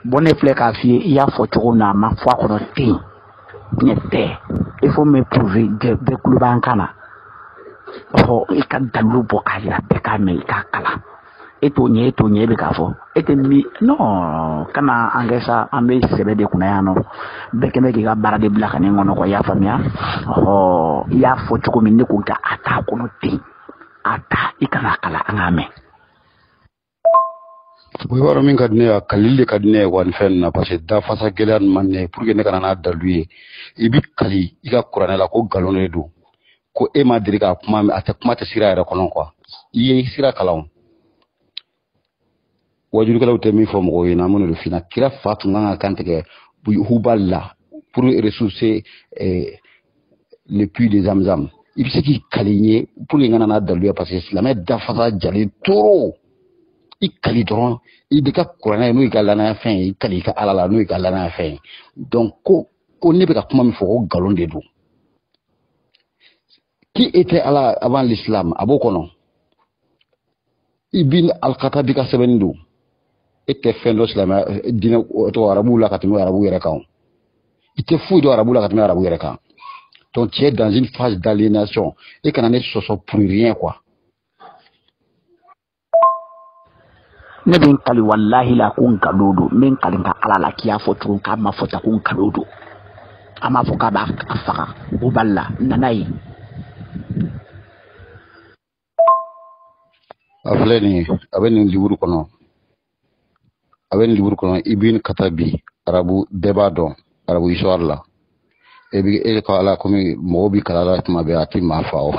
bonne flèche à fier il y a photo na ma foi qu'on tin nyete il faut me prouver de klubankana oh ikadalu bokaya beka me kakala etonye be kafo etemi non kana angesa ambe sebe de kunayano bekeme ki ga barade blaka ni ngono ko ya famia oh ya photo ko minne ko ga ata ko no tin ata ikana kala angame bu waro min kadne kalili kadne wan fenna parce que da fasa gelan manne pour que ne kana na daluye ibi kali iga qur'ana la ko galone do ko e ma diriga kuma ata kuma ta sira era konon quoi iye sira kalon wajuru kala utemi fo mo ina mono do fina kira fatu nganga kanteke bu huballa pour ressourcer le puits des Zamzam ibi se ki kalinye pour ngana na daluye parce que islam da fasa jali toro ikali doron idika kurana no igalana fin ikali ka alala no igalana fin donc ko ne be ka kuma mi fo galon de do qui était Allah avant l'islam abokono ibn al-Khattabi ka sebendu était fin de l'islam dina to arabu la katimi arabu yere kan ite fou do arabu la katimi arabu yere kan donc tu es dans une phase d'aliénation et qu'on en est sur pour rien quoi. ne bin kali wallahi la kun kadodo min kalin ka alala kiya fotu ka ma fota kun kadodo ama foka ba afaka uballa nanai afleni aben liburu kono ibn Khattabi arabu debado arabu iswalla ebi e ko ala komi mobi kala tuma be ati mafao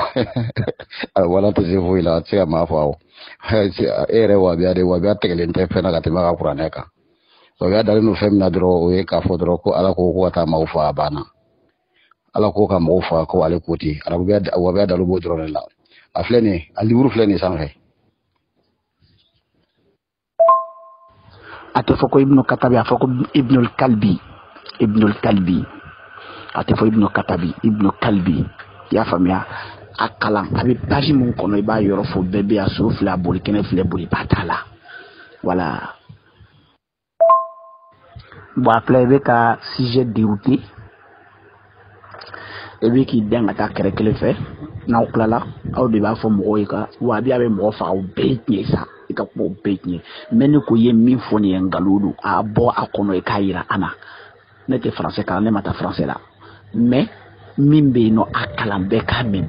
wala to je voila tia mafao ere wa biade tegelen te fena ka tema ka qur'ana ka so ya dal no femna dro e ka fodro ko ala ko ko ta mawfa bana ala ko ka mawfa ko ale koti arabu biade wa biade lo bodro la afleni ali wuru fleni sanre ate foko ibnu Khattabi afoko ibnul Kalbi ate fo ibnu Kalbi ya famia akalan abi page mun kono iba yoro fo bebe aso fla boli kene fle boli patala voilà bo appelé be ka sujet dérouté e be ki denga ta kere kele fe na oklala aw de ba fo mo ka wa bi abe mo fa o be nyesa ika ko be nye meni ko ye min fo ni ngaludu a bo akono e kayira ana nete français ka ne mata français la mais mimbe no akalan bekame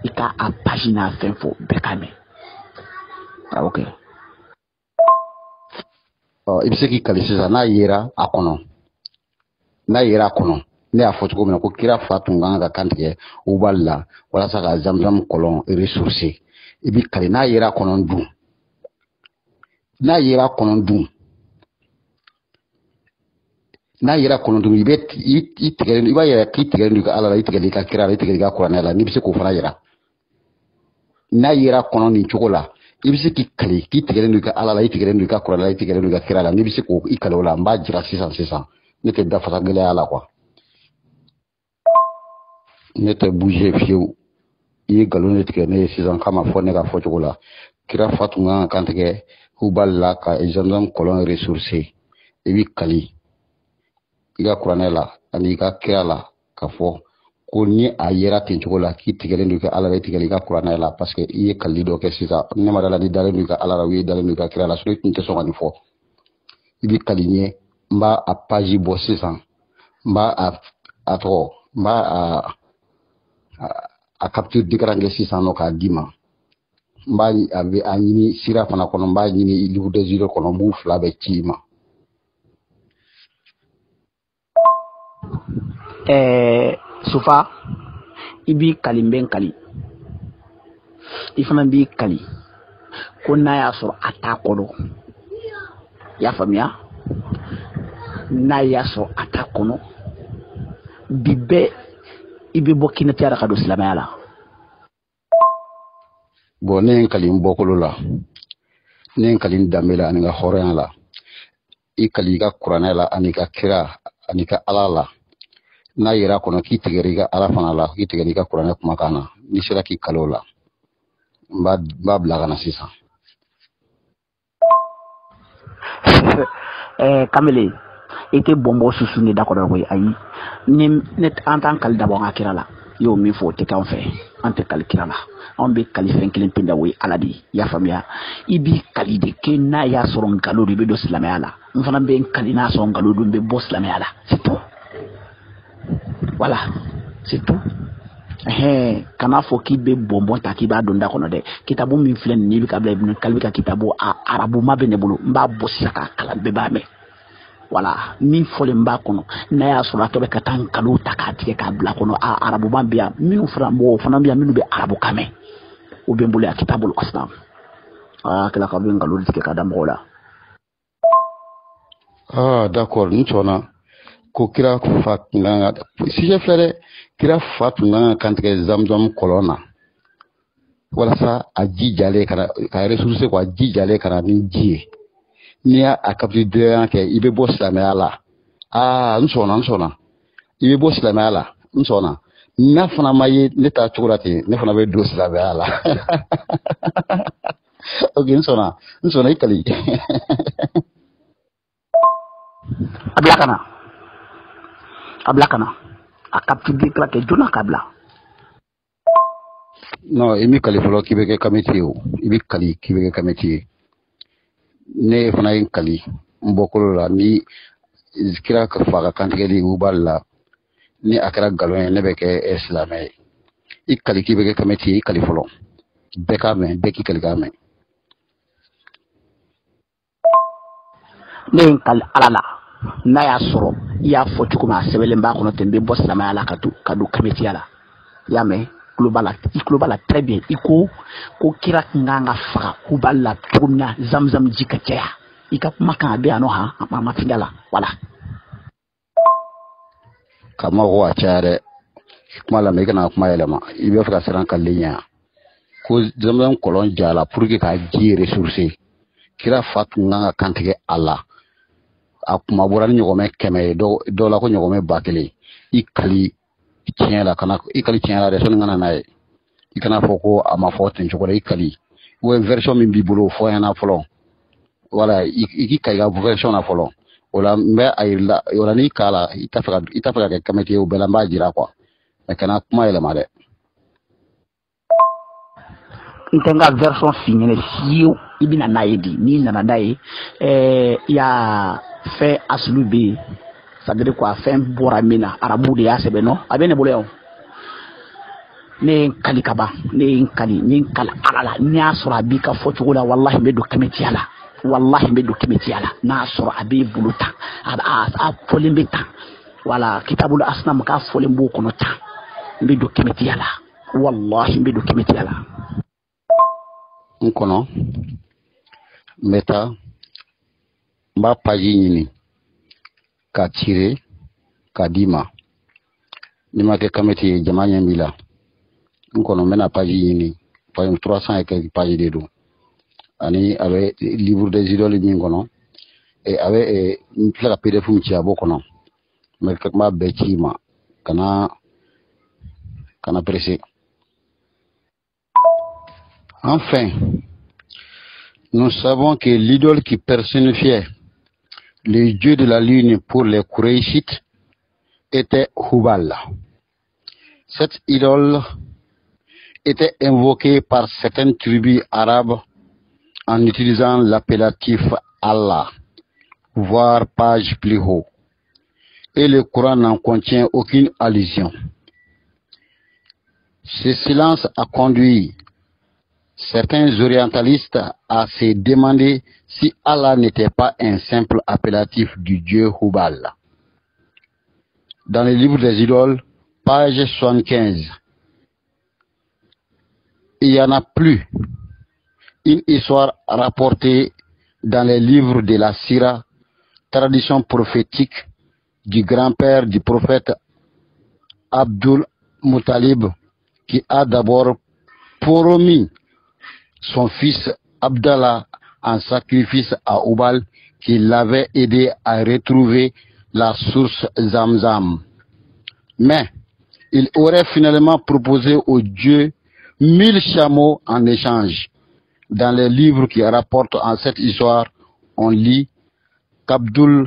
ika a pagina fenfo bekame ah ok ibiseki kalisiza na yera akono ne a foto ko ko kira fatu nganga kantike uballa wala saka Zamzam kolon ressources ibi kali na yera kono dum ibet itigere iba yera kitigere ndu ala itigere ka kira itigere ka qur'ana la ni bise ko fara yera na yera kono ni chokola ibise ki kali kitigere ndu ka ala itigere ndu ka qur'ana itigere ndu ka kira la ni bise ko ikalola mba jira 600 nete da fata gele ala quoi nete bouger fiu yi galone tigere ne 600 kama fo ne ka fo chokola kira fatunga kantike huballa ka Zamzam kolon ressources ibi kali iga kuranela ani iga kela ka fo ko ni a yera tin chokola ki tigele ndu ka ala re tigele iga kuranela parce que iye kalli do ke sisa ne madala ni dale ndu ka ala ra wi dale ndu ka kela so tin te so ngani fo ibi kalinye mba a page bo 600 mba a capture dikarange 600 no ka dima mba ave anyini sira fana kono mba nyini livre de zero kono mu fla be chima sufa ibi kalimben kali ifana bi kali ko na ya so atakodo ya famia na ya so atakono bibe ibi bokina tiara kado islamala bo nen kalim bokolo la nen kalim damela ani ga horan la ikali ga qur'ana la ani ga kira ani ka alala na yira kono ki tigeri ga ala fana la ki tigeri ga qur'ana kuma kana ni sira ki kalola ba blaga na sisa Kamele était bonbon sous ne d'accord oui ayi ni net en tant qu'al d'abord akira la yo mi fo te kan fait en te calkira la on be kalifen kelen pinda oui aladi ya famia ibi kalide ke na ya soron galo be do islamia la mfana be kalina soron galo be bo islamia la c'est tout voilà c'est tout kana fo ki be bonbon ta ki ba donda kono de kitabu min flen ni bi kabla ibn kalbi ka kitabu arabu ma be ne bulu mba bo saka kala be ba me voilà min folen ba kono na ya sura to be katan kalu takati ka bla kono arabu ma biya minu fran bo fana biya minu be arabu kame o be mbule kitabul asnam kala ka be ngalu dike ka dam gola d'accord ni chona ko kira fat nga si je flere kira fat nga kantige zamzam kolona wala sa aji jale kana ka ressource ko aji jale kana ni ji ni a kapti de ke ibe boss la mala nsona ibe boss la mala nsona na fana maye neta chokolate ne fana be dos la mala okay nsona ikali ablakana a kapti de klake jona kabla no imi kali folo kibeke kamiti o ibi kali kibeke kamiti ne fana yin kali mbokolo la ni kira ka faga kantigeli uballa ni akara galon ne beke islamai ikali kibeke kamiti ikali folo beki kali game ne kal alala na ya soro ya fo chukuma sebelen ba kono tembe boss la mala kadu kamiti ala ya me global très bien iko ko kira nganga fa kuballa tumna zamzam jikatia ika maka be ano ha mama tingala wala kama ko achare mala me kana kuma elema ibe fa saran kallinya ko zamzam kolon jala pour que ka ji ressources kira fatu nganga kantige Allah akuma burani nyogome keme do la ko nyogome bakele ikali tiɲɛla kana ikali tiɲɛla de sɔnni kana n'a ye i kana fɔ ko a ma fɔ ten cogo la ikali ou version min b'i bolo fɔ ɲɛna fɔlɔ wala i ka i ka version na fɔlɔ o la n bɛ a yirila o la n'i k'a la i t'a fɛ ka kɛ kamete ye o bɛɛ la n b'a jira quoi mais kana kuma yɛlɛma dɛ n tɛ n ka version f'i ɲɛna fiyewu i bɛna n'a ye di n'i nana n'a ye i y'a fɛn asulu bɛ yen c'est-à-dire quoi fɛn bɔra min na arabu de y'a sɛbɛn non a bɛ ne bolo yan ne kali kaba ne kali ala la ni y'a sɔrɔ a b'i ka fɔcogo la wallahi n bɛ don kɛmɛtiya la wallahi n bɛ don kɛmɛtiya la n'a sɔrɔ a b'i bolo tan a fɔlen bɛ tan wala kitabul asnam k'a fɔlen b'o kɔnɔ tan n bɛ don kɛmɛtiya la wallahi n bɛ don kɛmɛtiya la n kɔnɔ n bɛ taa n b'a paji ɲini ka tire ka di ma ni ma kɛ kameti ye jama ɲɛ b'i la n kɔnɔ n bɛna paji ɲini page 300 et quelques pages de don ani a bɛ livre des idoles min kɔnɔ a bɛ n tila ka pdf min ci a b'o kɔnɔ n b'a bɛɛ ci ma kana presser. Enfin, nous savons que l'idole qui personnifiait le dieu de la lune pour les Kouraïchites était Hubal. Cette idole était invoquée par certaines tribus arabes en utilisant l'appellatif Allah, voire page plus haut. Et le Coran n'en contient aucune allusion. Ce silence a conduit certains orientalistes à se demander si Allah n'était pas un simple appellatif du dieu Hubal. Dans le livre des idoles, page 75, il n'y en a plus une histoire rapportée dans les livres de la Sira, tradition prophétique du grand-père du prophète Abdul Muttalib, qui a d'abord promis son fils Abdallah en sacrifice à Hubal, qui l'avait aidé à retrouver la source Zamzam. Mais il aurait finalement proposé au dieu 1000 chameaux en échange. Dans les livres qui rapportent en cette histoire, on lit qu'Abdul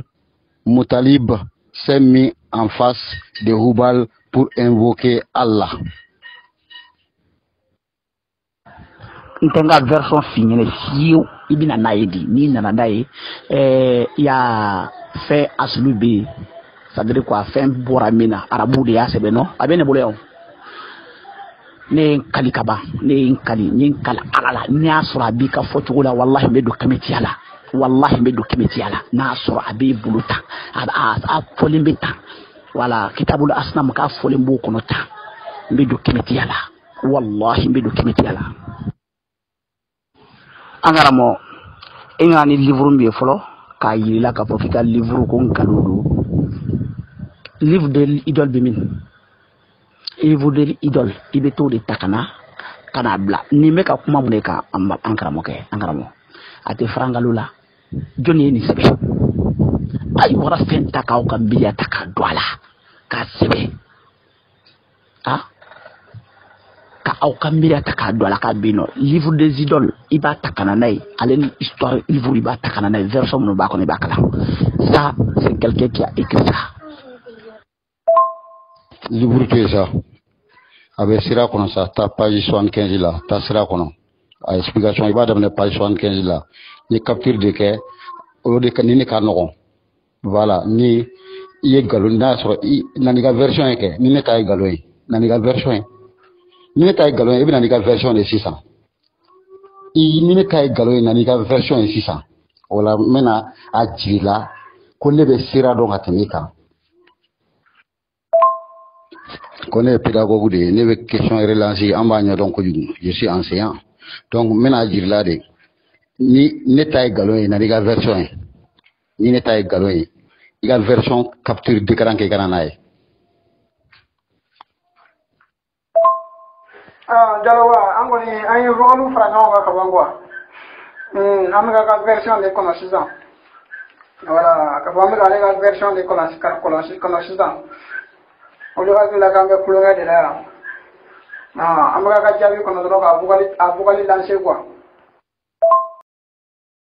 Muttalib s'est mis en face de Hubal pour invoquer Allah. Ntenga version finyene fiu ibina naidi ni nanadai ya fait aslubi c'est-à-dire quoi fin boramina arabu de ya sebeno abene boleo ne kalikaba ne kali ni kala alala ni asura bi ka fochugula wallahi be do kametiala wallahi be do kametiala na asura abi buluta a folimbita wala kitabul asnam ka folimbu konota be do kametiala wallahi be do kametiala angaramo ingani livre mbi folo ka yila ka profita livre ko ngaludu livre de idole bimin livre de idole ibeto de takana kana bla ni meka kuma muneka angaramo ke angaramo ate frangalula joni ni sebe ay wara fenta ka o kambiya taka douala ka sebe ah ka au kambiya taka douala ka bino livre des idoles iba takana nay alen histoire livre iba takana nay version no ba ko ne bakala ça c'est quelqu'un qui a écrit ça livre tu es ça avec sira kono ça ta page 75 là ta sira kono a explication iba da page 75 là ni capture de que au de kanini ka no voilà ni ye galo na so nani ga version ke ni ne tay galo yi nani ga version ni ne tay galo yi nani ga version de 600 ni ne tay galo yi nani ga version de 600 wala mena a jila ko ne be sira do ngatemika ko ne pédagogue de ne be question relancer ambanya donc je suis enseignant donc mena jila de ni ne tay galo yi nani ga version ni ne tay galo yi la version capture d'écran qui est cananaï. Jalawa, angoni ayi rolu fragment ka kabangwa. Amiga ka version de connaissance. Voilà, ka bamiga la version de connaissance. Olu ka la ka kulonga de la. Amiga ka jabi kono do ka abukali lancer quoi.